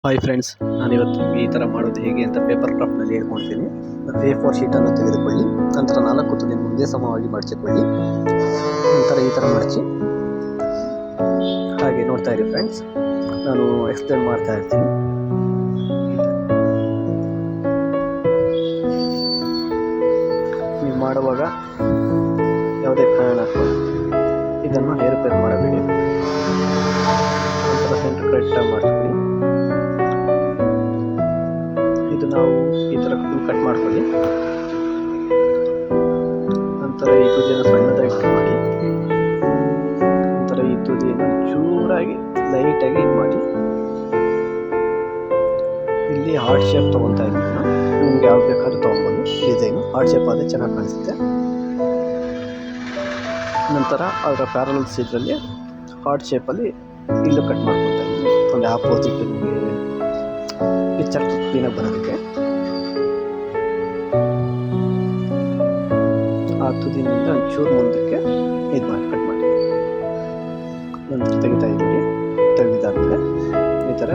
Hi friends, ನಾನಿವತ್ತು ನಿಮಗೆ ಈ ಥರ ಮಾಡೋದು ಹೇಗೆ ಅಂತ ಪೇಪರ್ ಕ್ರಾಫ್ಟ್ನಲ್ಲಿ ಹೇಳ್ಕೊಡ್ತೀನಿ. A4 ಶೀಟನ್ನು ತೆಗೆದುಕೊಳ್ಳಿ, ನಂತರ 4 ತುದಿ ಮುಂದೆ ಸಮವಾಗಿ ಮಡಚಿಕೊಳ್ಳಿ. ನಂತರ ಈ ಥರ ಮಡಚಿ ಹಾಗೆ ನೋಡ್ತಾ ಇರಿ ಫ್ರೆಂಡ್ಸ್, ನಾನು ಎಕ್ಸ್ಪ್ಲೇನ್ ಮಾಡ್ತಾ ಇರ್ತೀನಿ. ನೀವು ಮಾಡುವಾಗ ಯಾವುದೇ ಕಾರಣಕ್ಕೂ ಇದನ್ನು ಹೇರುಪೇರು ಮಾಡಬೇಡಿ. ನಂತರ ಸೆಂಟರ್ ಕರೆಕ್ಟಾಗಿ ಮಾಡಿಸ್ಕೊಳ್ಳಿ. ಇದು ನಾವು ಈ ಥರ ಫುಲ್ ಕಟ್ ಮಾಡ್ಕೊಳ್ಳಿ. ನಂತರ ಈ ತುದಿಯನ್ನು ಸಣ್ಣದಾಗಿ ಕಟ್ ಮಾಡಿ, ನಂತರ ಈ ತುದಿಯನ್ನು ಚೂರಾಗಿ ಲೈಟಾಗಿ ಇದು ಮಾಡಿ, ಇಲ್ಲಿ ಹಾರ್ಟ್ ಶೇಪ್ ತೊಗೊತಾ ಇದ್ದೀನಿ ನಾನು. ನಿಮ್ಗೆ ಯಾವ್ದು ಬೇಕಾದ್ರೂ ತೊಗೊಬೋದು. ಡಿಸೈನು ಹಾರ್ಟ್ ಶೇಪ್ ಆದರೆ ಚೆನ್ನಾಗಿ ಕಾಣಿಸುತ್ತೆ. ನಂತರ ಅದರ ಪ್ಯಾರಲಲ್ಸ್ ಇದರಲ್ಲಿ ಹಾರ್ಟ್ ಶೇಪಲ್ಲಿ ಇಲ್ಲೂ ಕಟ್ ಮಾಡ್ಕೊತಾ ಇದ್ದೀನಿ, ಒಂದು ಆಪೋಸಿಟ್ ನಿಮಗೆ ಪಿಕ್ಚರ್ ಕ್ಲೀನಾಗಿ ಬರೋದಕ್ಕೆ. ಆ ತುದಿನಿಂದ ಒಂಚೂರು ಮುಂದಕ್ಕೆ ಇದು ಮಾಡಿ ಕಟ್ ಮಾಡಿ ನಂತರ ತೆಗಿತಾ ಇದ್ದೀವಿ. ತೆಗೆದಾದ್ಮೇಲೆ ಈ ಥರ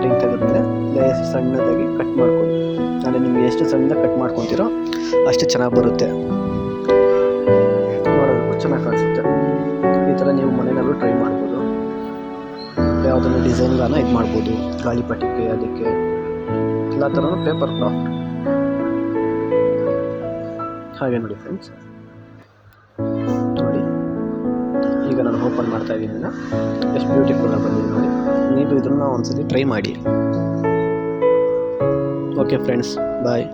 ಹಿಂಗೆ ತೆಗೆದ್ಮೇಲೆ ಸಣ್ಣದಾಗಿ ಕಟ್ ಮಾಡ್ಕೊಳ್ಳಿ. ಅಂದರೆ ನಿಮ್ಗೆ ಎಷ್ಟು ಸಣ್ಣದಾಗಿ ಕಟ್ ಮಾಡ್ಕೊತೀರೋ ಅಷ್ಟು ಚೆನ್ನಾಗಿ ಬರುತ್ತೆ, ನೋಡೋದಕ್ಕೂ ಚೆನ್ನಾಗಿ ಕಾಣಿಸುತ್ತೆ. ಈ ಥರ ನೀವು ಮನೆಯಲ್ಲೂ ಟ್ರೈ ಮಾಡ್ಬೋದು. ಯಾವುದನ್ನು ಡಿಸೈನ್ಗಳನ್ನ ಇದು ಮಾಡ್ಬೋದು, ಗಾಳಿಪಟಕ್ಕೆ, ಅದಕ್ಕೆ ಎಲ್ಲ ಥರನೂ ಪೇಪರ್ ಕ್ರಾಫ್ಟ್. ಹಾಗೆ ನೋಡಿ ಫ್ರೆಂಡ್ಸ್, ನೋಡಿ ಈಗ ನಾನು ಓಪನ್ ಮಾಡ್ತಾ ಇದ್ದೀನಿ. ಎಷ್ಟು ಬ್ಯೂಟಿಫುಲ್ ಆಗಿ ಬಂದಿದೆ ನೋಡಿ. ನೀವು ಇದನ್ನು ಒಂದ್ಸಲಿ ಟ್ರೈ ಮಾಡಿ. ಓಕೆ ಫ್ರೆಂಡ್ಸ್, ಬಾಯ್.